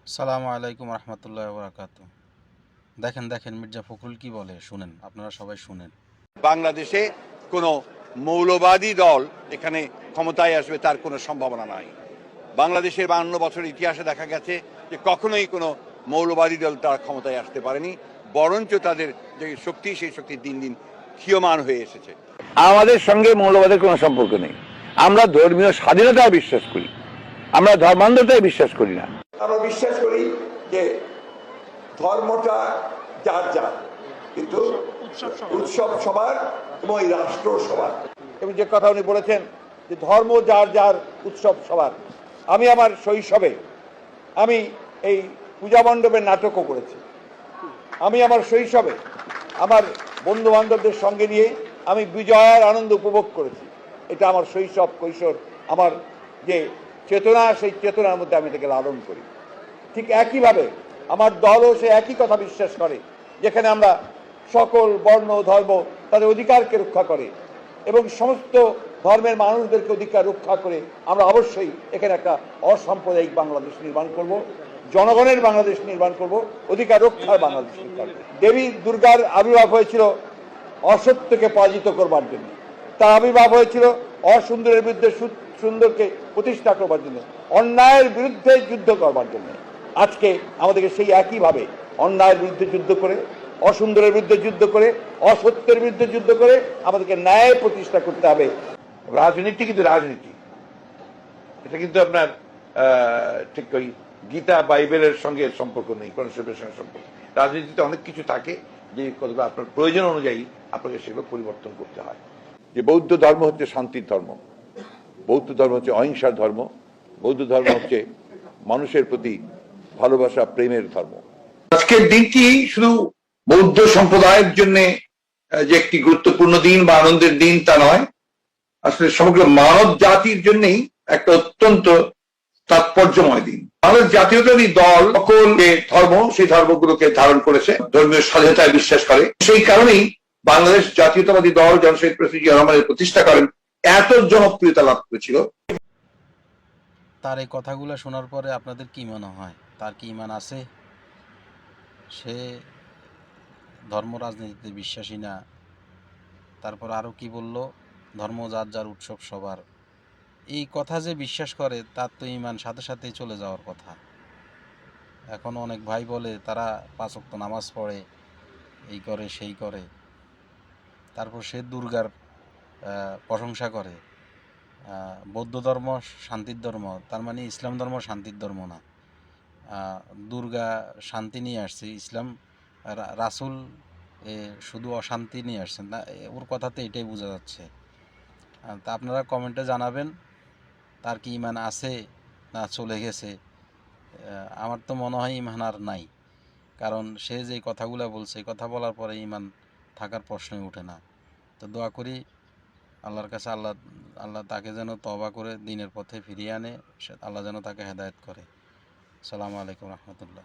সালামু আলাইকুম রহমতুল্লাহ বরাকাত। দেখেন দেখেন মির্জা ফখরুল কি বলে, শুনেন, আপনারা সবাই শুনেন। বাংলাদেশে কোনো মৌলবাদী দল এখানে ক্ষমতায় আসবে তার কোনো সম্ভাবনা নাই। বাংলাদেশের 52 বছরের ইতিহাসে দেখা গেছে যে কখনোই কোনো মৌলবাদী দল তার ক্ষমতায় আসতে পারেনি, বরঞ্চ তাদের যে শক্তি সেই শক্তি দিন দিন ক্ষীয়মান হয়ে এসেছে। আমাদের সঙ্গে মৌলবাদের কোনো সম্পর্ক নেই। আমরা ধর্মীয় স্বাধীনতায় বিশ্বাস করি, আমরা ধর্মান্ধতায় বিশ্বাস করি না। আমরা বিশ্বাস করি যে ধর্মটা যার যার, কিন্তু উৎসব সবার এবং এই রাষ্ট্র সবার। এবং যে কথা উনি বলেছেন যে ধর্ম যার যার, উৎসব সবার। আমি আমার শৈশবে আমি এই পূজা মণ্ডপের নাটকও করেছি। আমি আমার শৈশবে আমার বন্ধু বান্ধবদের সঙ্গে নিয়ে আমি বিজয়ার আনন্দ উপভোগ করেছি। এটা আমার শৈশব কৈশোর, আমার যে চেতনা, সেই চেতনার মধ্যে আমি এটাকে লালন করি। ঠিক একইভাবে আমার দলও সে একই কথা বিশ্বাস করে, যেখানে আমরা সকল বর্ণ ধর্ম তাদের অধিকারকে রক্ষা করে এবং সমস্ত ধর্মের মানুষদেরকে অধিকার রক্ষা করে আমরা অবশ্যই এখানে একটা অসাম্প্রদায়িক বাংলাদেশ নির্মাণ করব, জনগণের বাংলাদেশ নির্মাণ করব, অধিকার রক্ষার বাংলাদেশ নির্মাণ করব। দেবী দুর্গার আবির্ভাব হয়েছিল অসত্যকে পরাজিত করবার জন্য, তার আবির্ভাব হয়েছিল অসুন্দরের বিরুদ্ধে সুন্দরকে প্রতিষ্ঠা করবার জন্য, অন্যায়ের বিরুদ্ধে যুদ্ধ করবার জন্য। আজকে আমাদেরকে সেই একইভাবে অন্যায়ের বিরুদ্ধে যুদ্ধ করে, অসুন্দরের বিরুদ্ধে যুদ্ধ করে, অসত্যের বিরুদ্ধে যুদ্ধ করে আমাদেরকে ন্যায় প্রতিষ্ঠা করতে হবে। রাজনীতি কিন্তু রাজনীতি, এটা কিন্তু আপনার ঠিক ওই গীতা বাইবেলের সঙ্গে সম্পর্ক নেই, কনসেপ্টের সঙ্গে সম্পর্ক। রাজনীতিতে অনেক কিছু থাকে যে কতগুলো আপনার প্রয়োজন অনুযায়ী আপনাকে সেগুলো পরিবর্তন করতে হয়। যে বৌদ্ধ ধর্ম হচ্ছে শান্তির ধর্ম, বৌদ্ধ ধর্ম হচ্ছে অহিংসার ধর্ম, বৌদ্ধ ধর্ম হচ্ছে মানুষের প্রতি ভালোবাসা প্রেমের ধর্ম। আজকের দিনটি শুধু বৌদ্ধ সম্প্রদায়ের জন্য যে একটি গুরুত্বপূর্ণ দিন বা আনন্দের দিন তা নয়, আসলে সমগ্র মানব জাতির জন্যই একটা অত্যন্ত তাৎপর্যময় দিন। বাংলাদেশ জাতীয়তাবাদী দল সকল যে ধর্ম, সেই ধর্মগুলোকে ধারণ করেছে, ধর্মীয় স্বাধীনতায় বিশ্বাস করে। সেই কারণেই বাংলাদেশ জাতীয়তাবাদী দল জনশহীদ প্রেসিডেন্ট জিয়া রহমানের প্রতিষ্ঠা করেন এত জনপ্রিয়তা লাভ করেছিল। তার এই কথাগুলো শোনার পরে আপনাদের কি মনে হয়, তার কি ঈমান আছে? সে ধর্ম রাজনীতিতে বিশ্বাসী না। তারপর আরও কি বলল, ধর্ম যার যার, উৎসব সবার। এই কথা যে বিশ্বাস করে তার তো ঈমান সাথে সাথেই চলে যাওয়ার কথা। এখন অনেক ভাই বলে তারা 5 ওয়াক্ত নামাজ পড়ে, এই করে সেই করে, তারপর সে দুর্গার প্রশংসা করে। বৌদ্ধ ধর্ম শান্তির ধর্ম, তার মানে ইসলাম ধর্ম শান্তির ধর্ম না। দুর্গা শান্তি নিয়ে আসছে, ইসলাম রাসূল শুধু অশান্তি নিয়ে আসছেন না, ওর কথাতে এটাই বোঝা যাচ্ছে। তা আপনারা কমেন্টে জানাবেন তার কি ঈমান আছে না চলে গেছে। আমার তো মনে হয় ঈমান আর নাই, কারণ সে যে কথাগুলো বলছে, কথা বলার পরে ঈমান থাকার প্রশ্নই ওঠে না। তো দোয়া করি আল্লাহর কাছে, আল্লাহ তাকে যেন তওবা করে দিনের পথে ফিরিয়ে আনে, আল্লাহ যেন তাকে হেদায়েত করে। আসসালামু আলাইকুম রহমতুল্লাহ।